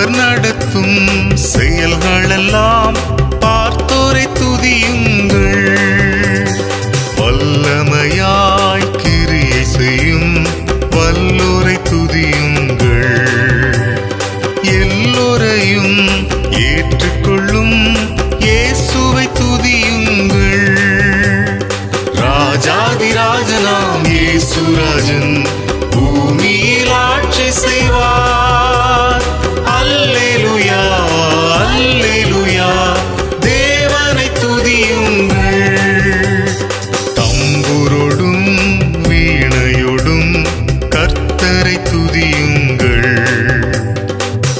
அவர் நடத்தும் செயல்களெல்லாம் பார்த்தோரை துதியுங்கள். வல்லமையாய் கிரியை செய்யும் வல்லோரை துதியுங்கள். எல்லோரையும் ஏற்றுக்கொள்ளும் இயேசுவை துதியுங்கள். ராஜாதிராஜனாம் இயேசுராஜன் பூமியில் ஆட்சி செய்வார். அல்லேலூயா அல்லேலூயா, தேவனை துதியுங்கள். தம்புரோடும் வீணையோடும் கர்த்தரை துதியுங்கள்.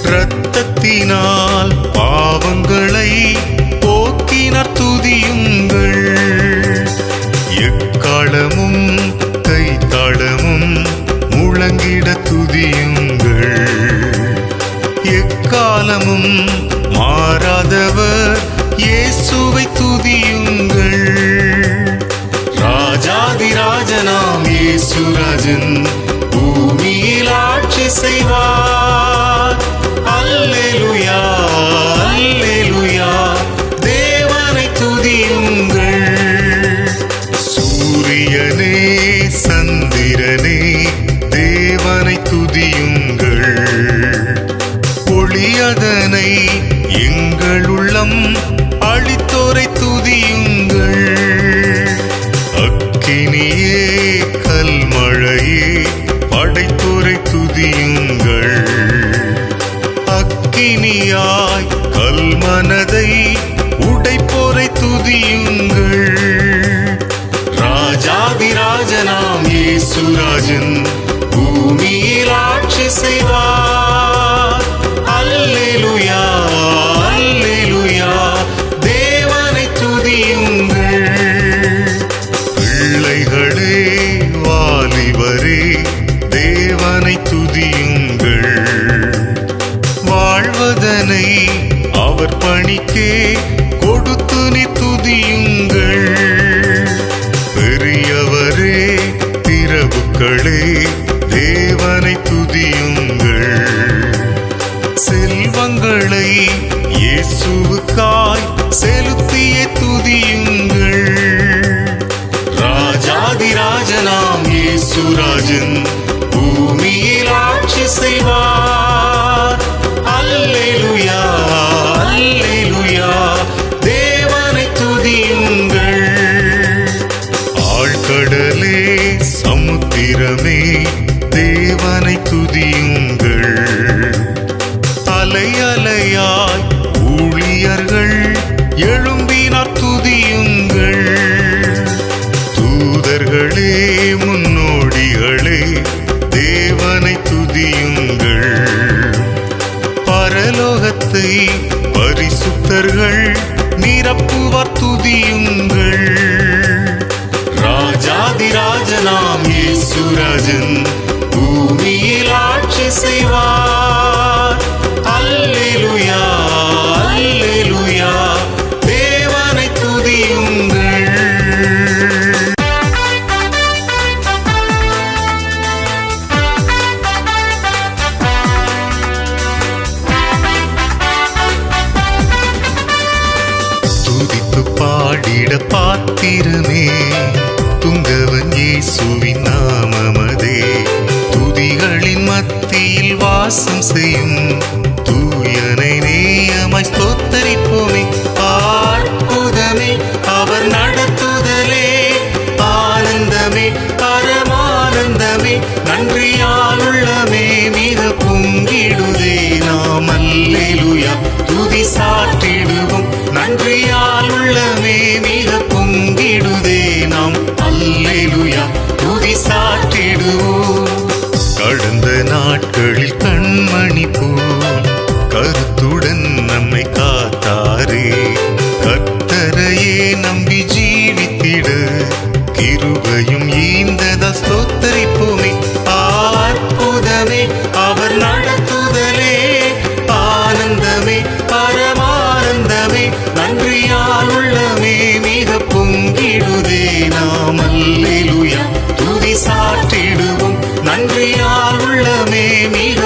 இரத்தத்தினால் பாவங்களை போக்கினார் துதியுங்கள். எக்காலமும் கைத்தாளமும் முழங்கிட துதியுங்கள். எக்காலமும் மாறாதவர் இயேசுவை துதியுங்கள். ராஜாதிராஜனாம் இயேசுராஜன் பூமியில் ஆட்சி செய்வார். அல்லேலூயா அல்லேலூயா, தேவனை துதியுங்கள். சூரியனே சந்திரனே தேவனை துதியுங்கள். ஒளியதனை எங்கள் உள்ளம் அளித்தோரை துதியுங்கள். அக்கினியே கல்மழையே படைத்தோரை துதியுங்கள். அக்கினியாய் கல்மனதை உடைப்போரை துதியுங்கள். ராஜாதிராஜனாம் இயேசுராஜன் பூமியில் ஆட்சி செய்வார். அல்லேலூயா அல்லேலூயா, தேவனை துதியுங்கள். பிள்ளைகளே வாலிபரே தேவனை துதியுங்கள். வாழ்வதனை அவர் பணிக்கே கொடுத்து நீ துதியுங்கள். பெரியவரே பிரபுக்களே தேவனை துதியுங்கள். செல்வங்களை இயேசுவுக்காய் செலுத்திய துதியுங்கள். ராஜாதிராஜனாம் இயேசுராஜன் பூமியில் ஆட்சி செய்வார். அல்லேலூயா அல்லேலூயா, தேவனை துதியுங்கள். ஆழ்கடலே சமுத்திரமே தேவனை துதியுங்கள். அலை அலையாய் ஊழியர்கள் எழும்பினார் துதியுங்கள். தூதர்களே முன்னோடிகளே தேவனை துதியுங்கள். பரலோகத்தை பரிசுத்தர்கள் நிரப்புவார் துதியுங்கள். ராஜாதிராஜனாம் இயேசுராஜன் பூமியில் ஆட்சி செய்வார். அல்லேலூயா அல்லேலூயா, தேவனை துதியுங்கள். துதித்து பாடிட பாத்திரமே துங்கவன் இயேசுவின் நாமமதே. துதிகளின் மத்தியில் வாசம் செய்யும் தூயனை நேயமாய் ஸ்தோத்தரிப்போமே. அற்புதமே அவர் நடத்துதலே, ஆனந்தமே பரமானந்தமே, நன்றியால் உள்ளமே மிக பொங்கிடுதே. நாம் அல்லேலூயா துதி சாற்றிடுவோம். நன்றியால் உள்ளமே மிக பொங்கிடுதே. நாம் அல்லேலூயா துதி சாற்றிடுவோம். கடந்த நாட்களில் கண்மணி போல் கருத்துடன் நம்மை காத்தாரே. கர்த்தரையே நம்பி ஜீவித்திட கிருபையும் ஈந்ததா ஸ்தோத்தரிப்போமே. அற்புதமே அவர் நடத்துதலே, ஆனந்தமே பரமானந்தமே, நன்றியால் உள்ளமே மிக பொங்கிடுதே. நாம் அல்லேலூயா துதி சாற்றிடுவோம். நன்றியால் உள்ளமே மிக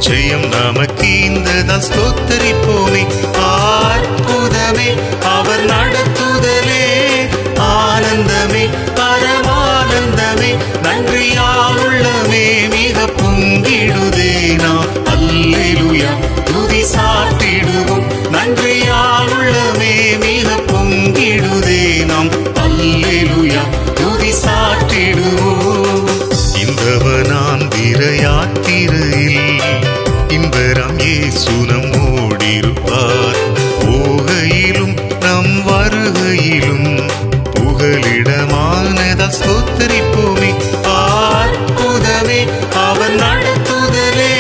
ஜெயம் நமக்கு இந்ததால் ஸ்தோத்தரிப்போமே. அற்புதமே அவர் நடத்துதலே, ஆனந்தமே பரமானந்தமே, நன்றியால் உள்ளமே மிக பொங்கிடுதே. நாம் அல்லேலூயா துதி சாற்றிடுவோம், நன்றியால் உள்ளமே மிக பொங்கிடுதே. நாம் அல்லேலூயா துதி சாற்றிடுவோம். இந்த வனாந்திர யாத்திரையில் இன்பராம் இயேசு நம்மோடிருப்பார். போகையிலும் நம் வருகையிலும் புகலிடமானதால் ஸ்தோத்தரிப்போமே. அற்புதமே அவர் நடத்துதலே,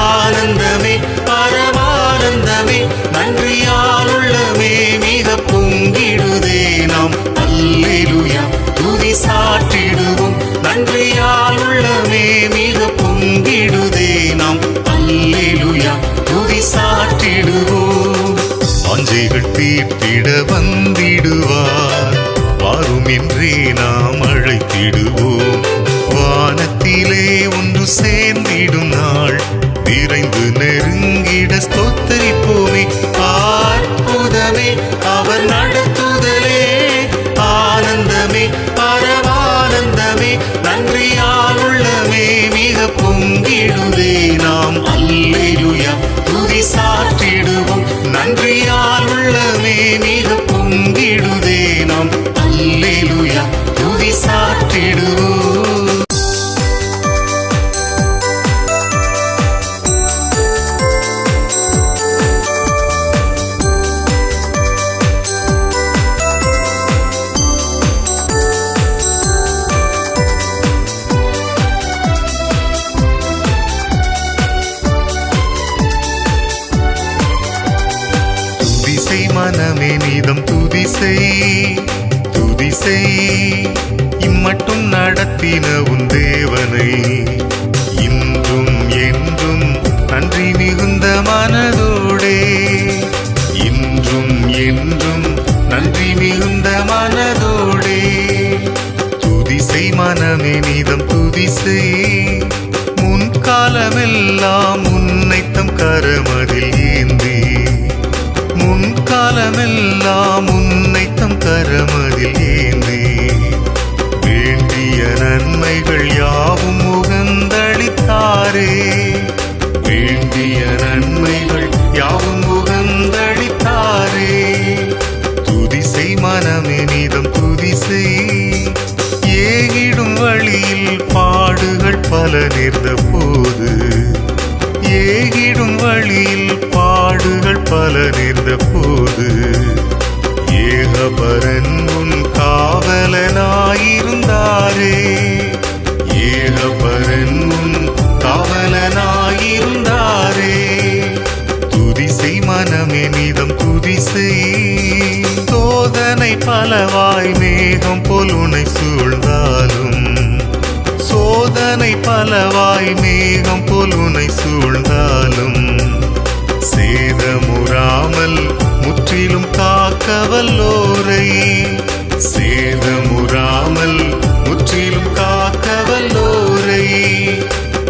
ஆனந்தமே பரமானந்தமே, நன்றியால் உள்ளமே மிக பொங்கிடுதே. நாம் அல்லேலூயா துதி சாற்றிடுவோம், நன்றியால் உள்ளமே மிக பொங்கிடுதே. நாம் அல்லேலூயா துதி சாற்றிடுவோம். வாஞ்சைகள் தீர்த்திட வந்திடுவார், வாரும் என்றே நாம் அழைத்திடுவோம். வானத்திலே ஒன்று சேர்ந்திடும் நாள் விரைந்து நெருங்கிட ஸ்தோத்தரிப்போமே. அற்புதமே அவர் நடத்துதலே, ஆனந்தமே பரமானந்தமே, நன்றியால் உள்ளமே மிக பொங்கிடுதே. நாம் அல்லேலூயா துதி சாற்றிடுவோம், நன்றியால் உள்ளமே மிக பொங்கிடுதே. நாம் அல்லேலூயா துதி சாற்றிடுவோம். மனமே நீதம் துதிசை துதிசை, இம்மட்டும் நடத்தின உன் தேவனை இன்றும் என்றும் நன்றி மிகுந்த மனதோடே. இன்றும் என்றும் நன்றி மிகுந்த மனதோடே. துதிசை மனமே நீதம் துதிசை, முன்காலமெல்லாம் உன்னைத்தம் கரமதில் ஏந்தி, முன்காலமெல்லாம் உன்னைத்தம் கரமதில் ஏந்தி, வேண்டிய நன்மைகள் யாவும் முகந்தளித்தாரே. வேண்டிய நன்மைகள் யாவும் முகந்தளித்தாரே. துதிசை மனமே நீதம் துதிசை, ஏகிடும் வழியில் பாடுகள் பல நேர்ந்த போது, ஏகிடும் வழியில் பாடுகள் பல நேர்ந்த போது, ஏகபரன் உன் காவலனாயிருந்தாரே. ஏகபரன் உன் காவலனாயிருந்தாரே. துதிசை மனமே நீதம் துதிசை, சோதனை பலவாய் மேகம் போல் உனை சூழ்ந்தாலும், சோதனை பலவாய் மேகம் போல் உனை சூழ்ந்தாலும், சேதமுறாமல் முற்றிலும் காக்கவல்லோரை, சேதமுறாமல் முற்றிலும் காக்கவல்லோரை.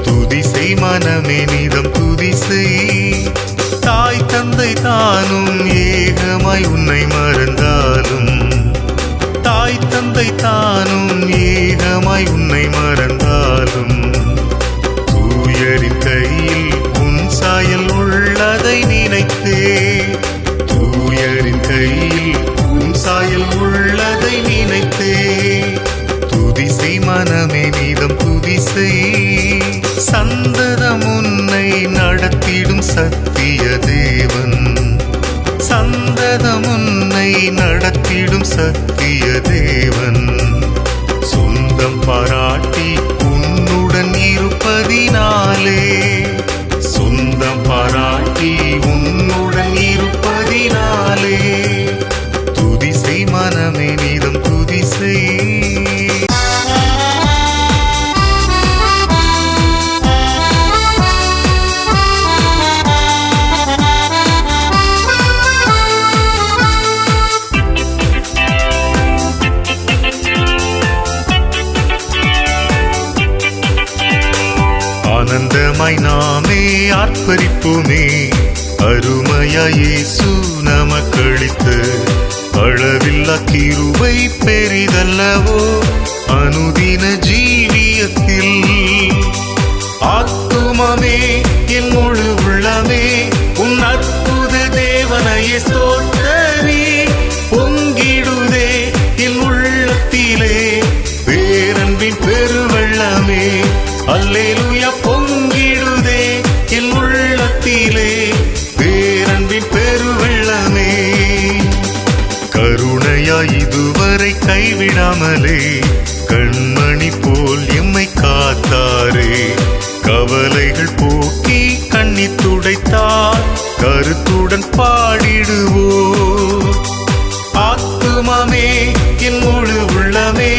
துதிசை மனமே நீதம் துதிசை, தாய் தந்தை தானும் ஏகமாய் உன்னை மறந்தாலும், தாய் தந்தை தானும் ஏகமாய் உன்னை மறந்தாலும், தூயரின் கையில் உன் சாயல் உள்ளதை நினைத்தே. தூயரின் கையில் உன் சாயல் உள்ளதை நினைத்தே. துதிசை மனமே நீதம் துதிசை, சந்ததம் உன்னை நடத்திடும் சத்திய தேவன், சந்ததம் உன்னை நடத்திடும் சத்திய தேவன். சொந்தம் பாராட்டி உன்னுடன் இருப்பதினாலே, சொந்தம் பாராட்டி உன்னுடன் இருப்பதினாலே. துதிசை மனமே நீதம் துதிசை. அவனை ஆர்ப்பரிப்போமே. அருமையாய் இயேசு நமக்களித்து அளவில்லா கிருபை பெரிதல்லவோ அனுதின ஜீவியத்தில். ஆத்துமமே என் முழு உள்ளமே உன் அற்புத தேவனையே ஸ்தோத்தரி. பொங்கிடுதே என் உள்ளத்திலே பேரன்பின் பெருவெள்ளமே. அல்லேலூயா. பொங்கிடுதே என் உள்ளத்திலே பேரன்பின் பெருவெள்ளமே. கருணையாய் இதுவரை கைவிடாமலே கண்மணி போல் எம்மை காத்தாரே. கவலைகள் போக்கி கண்ணி துடைத்தார் கருத்துடன் பாடிடுவோ. ஆத்துமமே என் முழு உள்ளமே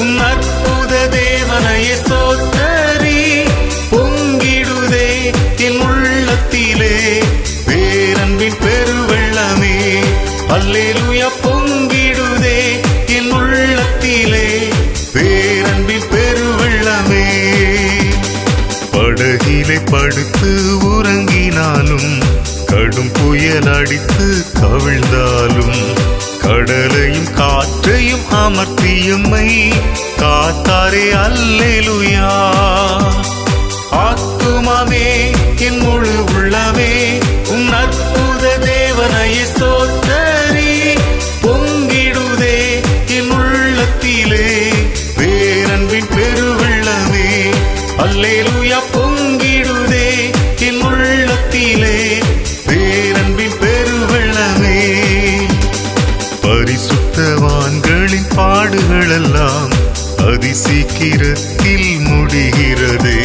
உன் அற்புத தேவனையே ஸ்தோத்தரி. பொங்கிடுதே என் உள்ளத்திலே பேரன்பின் பெருவெள்ளமே. அல்லேலூயா. பொங்கிடுதே என் உள்ளத்திலே பேரன்பின் பெருவெள்ளமே. படகிலே படுத்து உறங்கினாலும் கடும் புயல் அடித்து கவிழ்ந்தாலும் கடலையும் காற்றையும் அமர்த்தியம்மை காத்தாரே. அல்லேலூயா. ஆத்துமமே என் முழு உள்ளமே உன் அற்புத தேவனையே ஸ்தோத்தரி. பொங்கிடுதே என் உள்ளத்திலே பேரன்பின் பெருவெள்ளமே. அல்லேலூயா. பொங்கிடுதே என் உள்ளத்திலே பேரன்பின் பெருவெள்ளமே. பரிசுத்தவான்களின் பாடுகளெல்லாம் அதிசீக்கிரத்தில் முடிகிறதே.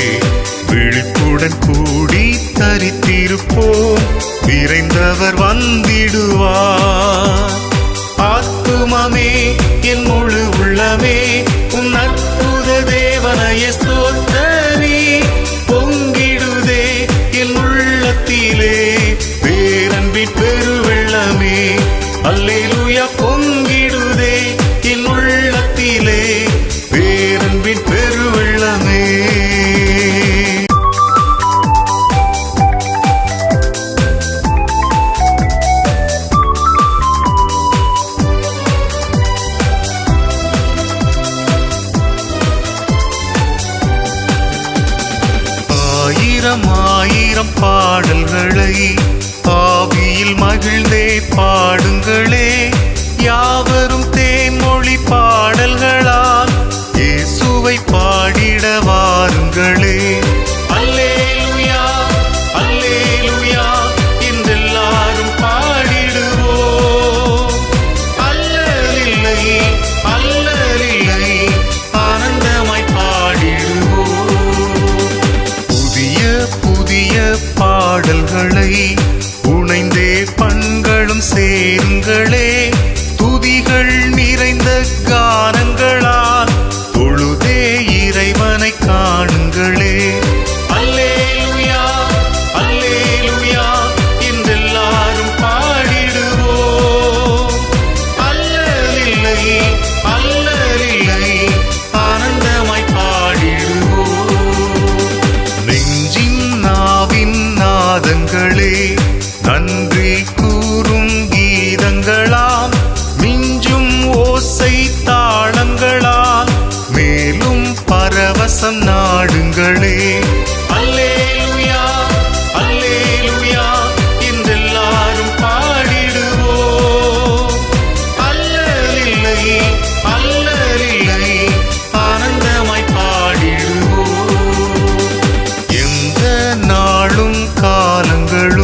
விழிப்புடன் கூடி தரித்திருப்போம் விரைந்தவர் வந்திடுவார். ஆத்துமமே என் முழு உள்ளமே உன் அற்புத தேவனையே ஸ்தோத்தரி. பொங்கிடுதே என் உள்ளத்திலே பேரன்பின் பெருவெள்ளமே. அல்லேலூயா. பொங்கிடுதே என் உள்ளத்திலே பேரன்பின் பெருவெள்ளமே. ஆயிரம் ஆயிரம் பாடல்களை ஆவியில் மகிழ்ந்தே பாடுங்களே. யாவரும் தேன்மொழி பாடல்களால் இயேசுவை பாடிட வாருங்களே. அல்லேலூயா. அல்லேலூயா என்றெல்லாரும் பாடிடுவோம். அல்லலில்லை அல்லலில்லை ஆனந்தமாய் பாடிடுவோம். புதிய புதிய பாடல்களை புனைந்தே பண்களும் சேருங்களே. துதிகள் நிறைந்த கானங்களால் தொழுதே இறைவனை காணுங்களே. அல்லேலூயா. அல்லேலூயா என்றெல்லாரும் பாடிடுவோம். அல்லலில்லை அல்லலில்லை ஆனந்தமாய் பாடிடுவோம். நெஞ்சின் நாவின் நாதங்களே நன்றி கூறும் கீதங்களாம் மிஞ்சும் ஓசை தாளங்களால் மேலும் பரவசம் நாடுங்களே. அல்லேலூயா. அல்லேலூயா என்றெல்லாரும் பாடிடுவோம். அல்லலில்லை அல்லலில்லை ஆனந்தமாய் பாடிடுவோம். எந்த நாளும் காலங்களும்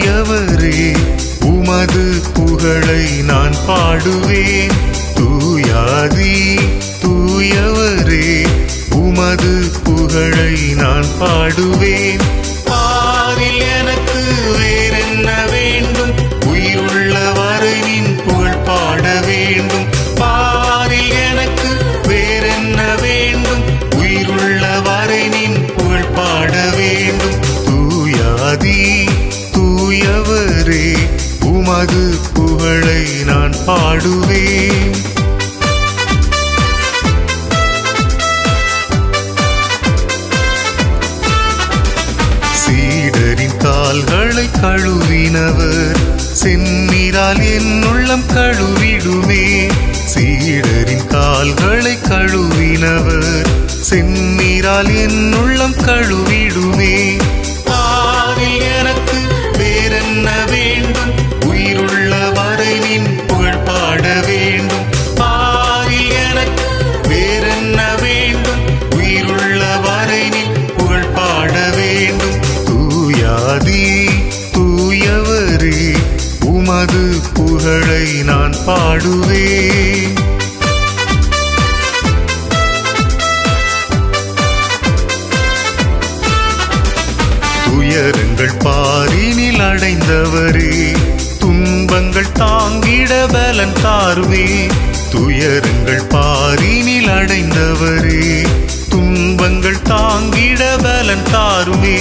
தூயவரே உமது புகழை நான் பாடுவேன். தூயாதி தூயவரே உமது புகழை நான் பாடுவேன். பாரில் எனக்கு வேறென்ன வேண்டும், உயிருள்ள வரை நின் புகழ் பாட வேண்டும். பாரில் எனக்கு வேறென்ன வேண்டும், உயிருள்ள வரை நின் புகழ் பாட வேண்டும். தூயாதி தூயவரே உமது புகழை நான் பாடுவேன். சீடரின் கால்களை கழுவினவர் செந்நீரால் என் உள்ளம் கழுவிடுமே. சீடரின் கால்களை கழுவினவர் செந்நீரால் என் உள்ளம் கழுவிடுமே. பாரில் எனக்கு வேறென்ன வேண்டும், உயிருள்ள வரை நின் புகழ் பாட வேண்டும். பாரில் எனக்கு வேறென்ன வேண்டும், உயிருள்ள வரை நின் புகழ் பாட வேண்டும். தூயாதி தூயவரே உமது புகழை நான் பாடுவேன். துயரங்கள் பாரினில் அடைந்தவரே துன்பங்கள் தாங்கிட பலன் தாருமே. துயரங்கள் பாரினில் அடைந்தவரே துன்பங்கள் தாங்கிட பலன் தாருமே.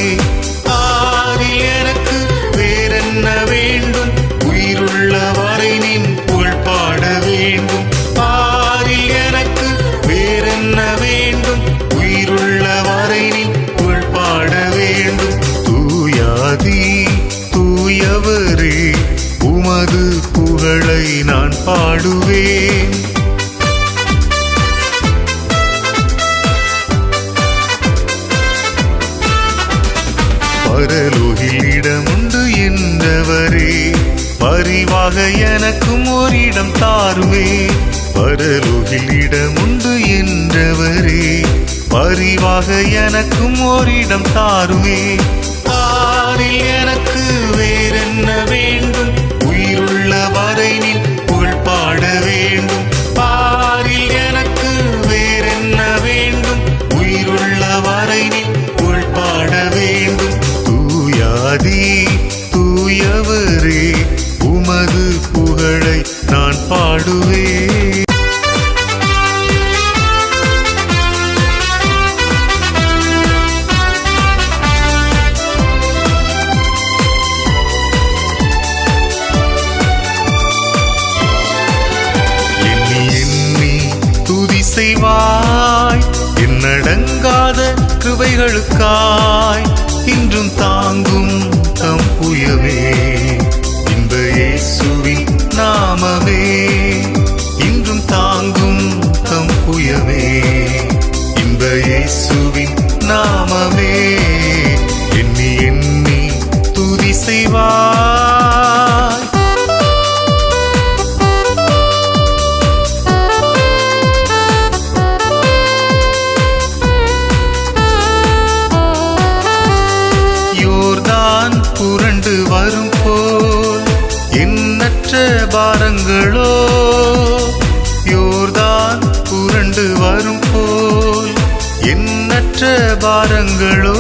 பாரில் எனக்கு வேறென்ன வேண்டும், உயிருள்ள வரை நின் புகழ் பாட வேண்டும். பாரில் எனக்கு வேறென்ன வேண்டும், உயிருள்ள வரை நின் புகழ் பாட வேண்டும். தூயாதி தூயவரே உமது புகழை நான் பாடுவேன். பரலோகில் இடமுண்டு என்றவரே பரிவாக எனக்கும் ஓரிடம் தாருமே. பரலோகில் இடமுண்டு என்றவரே பரிவாக எனக்கும் ஓரிடம் தாருமே. பாரில் எனக்கு வேறென்ன வேண்டும், உயிருள்ள வரை நின் புகழ் பாட வேண்டும். பாரில் எனக்கு வேறென்ன வேண்டும், உயிருள்ள வரை நின் புகழ் பாட வேண்டும். தூயாதி தூயவரே உமது புகழை நான் பாடுவேன். செய்வாய் என்னடங்காத கிருபைகளுக்காய் இன்றும் தாங்கும் தம் புயமே இன்ப இயேசுவின் நாமமே. இன்றும் தாங்கும் தம் புயமே இன்ப இயேசுவின் நாமமே. எண்ணி எண்ணி துதி செய்வாய். புரண்டு வரும் போல் எண்ணற்ற பாரங்களோ, யோர்தான் புரண்டு வரும் போல் எண்ணற்ற பாரங்களோ.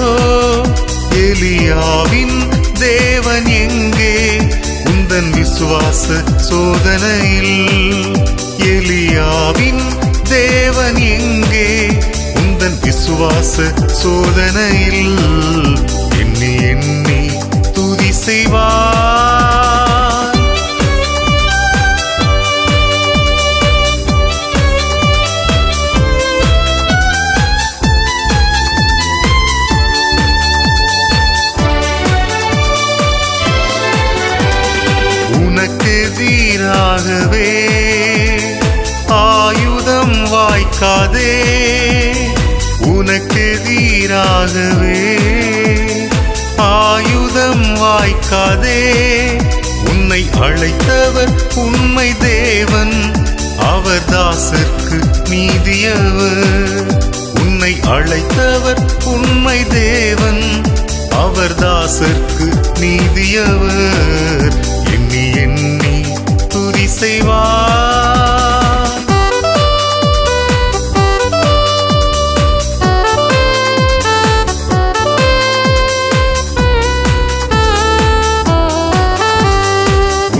எலியாவின் தேவன் எங்கே உந்தன் விசுவாச சோதனையில்? எலியாவின் தேவன் எங்கே உந்தன் விசுவாச சோதனையில்? எண்ணி எண்ணி துதி செய்வாய். உனக்கு எதிராகவே ஆயுதம் வாய்க்காதே. உனக்கு எதிராகவே ஆயுதம் வாய்க்காதே. உன்னை அழைத்தவர் உண்மை தேவன், அவர் தாசர்க்கு நீதியவர். உன்னை அழைத்தவர் உண்மை தேவன், அவர் தாசர்க்கு நீதியவர். எண்ணி எண்ணி துதி செய்வார்.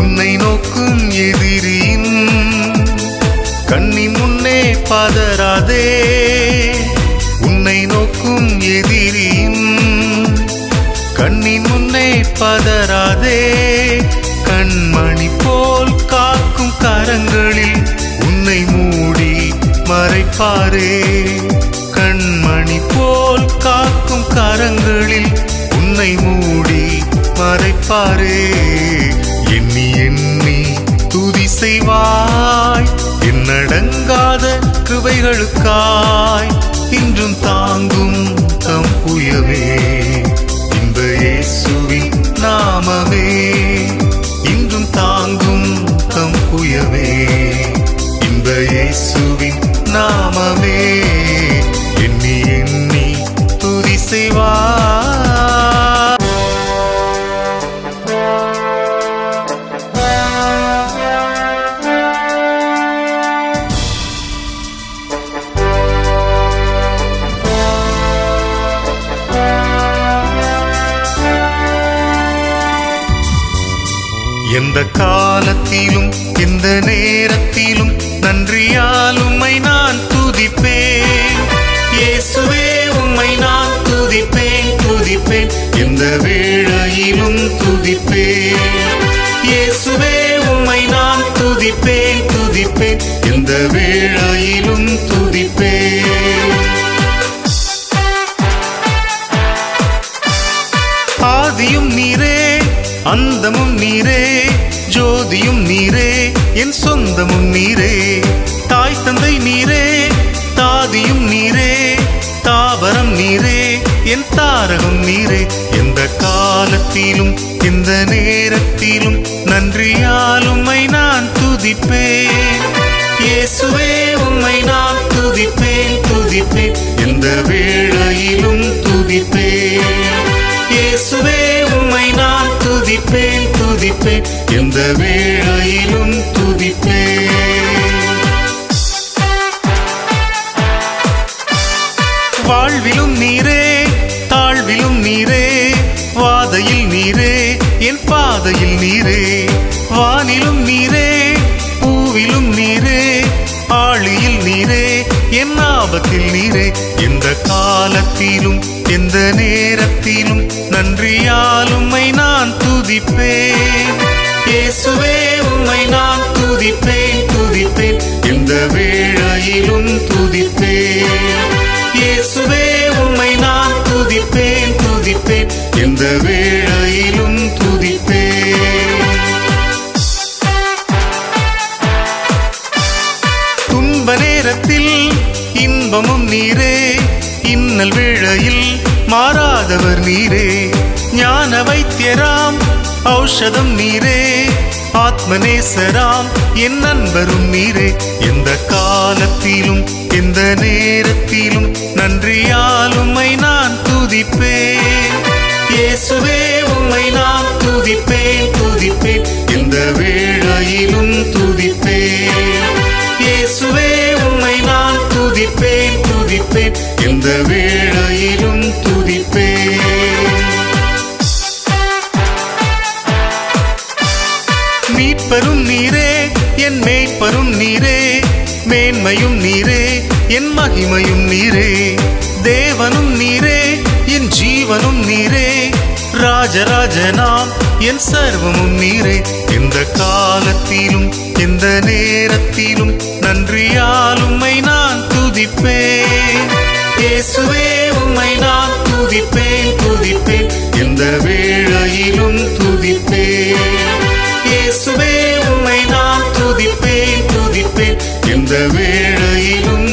உன்னை நோக்கும் எதிரியின் கண்ணின் முன்னே பதறாதே. உன்னை நோக்கும் எதிரியின் கண்ணின் முன்னே பதறாதே. கண்மணி போல் காக்கும் கரங்களில் உன்னை மூடி மறைப்பாரே. கண்மணி போல் காக்கும் கரங்களில் உன்னை மூடி மறைப்பாரே. எண்ணி எண்ணி துதி செய்வாய். எண்ணடங்காத கிருபைகளுக்காய் இன்றும் தாங்கும் தம் புயமே இந்த இயேசுவின் நாமமே. இன்றும் தாங்கும் தம் புயமே இந்த இயேசுவின் நாமமே. எண்ணி எண்ணி துதி செய்வாய். எந்த காலத்திலும் எந்த நேரத்திலும் நன்றியால் உம்மை நான் துதிப்பேன். இயேசுவே உம்மை நான் துதிப்பேன் துதிப்பேன். எந்த வேளையிலும் துதிப்பேன். இயேசுவே உம்மை நான் துதிப்பேன் துதிப்பேன். எந்த வேளையிலும் துதிப்பேன். ஆதியும் நீரே அந்தமும் நீரே. ஜோதியும் நீரே என் சொந்தமும் நீரே. தாய் தந்தை நீரே தாதியும் நீரே. தாவரம் நீரே என் தாரகம் நீரே. எந்த காலத்திலும் எந்த நேரத்திலும் நன்றியால் உம்மை நான் துதிப்பேன். இயேசுவே உம்மை நான் துதிப்பேன் துதிப்பேன். எந்த வேளையிலும் துதிப்பேன். இயேசுவே உம்மை நான் துதிப்பேன் துதிப்பேன். எந்த வேளையிலும் துதிப்பேன். வாழ்விலும் நீரே தாழ்விலும் நீரே. வாதையில் நீரே என் பாதையில் நீரே. வானிலும் நீரே பூவிலும் நீரே. ஆழியில் நீரே என் ஆபத்தில் நீரே. எந்த காலத்திலும் எந்த நேரத்திலும் நன்றியால் உம்மை நான் துதிப்பேன். இயேசுவே உம்மை நான் துதிப்பேன் துதிப்பேன். எந்த வேளையிலும் துதிப்பேன். இயேசுவே உம்மை நான் துதிப்பேன் துதிப்பேன். எந்த வேளையிலும் துதிப்பேன். துன்ப நேரத்தில் இன்பமும் நீரே. இன்னல் வேளையில் மாறாதவர் நீரே. ஞான வைத்தியராம் ஔஷதம் நீரே. ஆத்மநேசராம் என் நண்பரும் நீரே. எந்த காலத்திலும் எந்த நேரத்திலும் நன்றியால் உம்மை நான் துதிப்பேன். இயேசுவே உம்மை நான் துதிப்பேன் துதிப்பேன். எந்த வேளையிலும் துதிப்பேன். இயேசுவே உம்மை நான் துதிப்பேன் துதிப்பேன். எந்த வேளையிலும் துதிப்பேன். மீட்பரும் நீரே என் மேய்ப்பரும் நீரே. மேன்மையும் நீரே என் மகிமையும் நீரே. தேவனும் நீரே என் ஜீவனும் நீரே. ராஜராஜனாம் என் சர்வமும் நீரே. எந்த காலத்திலும் எந்த நேரத்திலும் நன்றியால் உம்மை நான் துதிப்பேன். இயேசுவே உம்மை நான் துதிப்பேன் துதிப்பேன். எந்த வேளையிலும் துதிப்பேன். இயேசுவே உம்மை நான் துதிப்பேன் துதிப்பேன். எந்த வேளையிலும்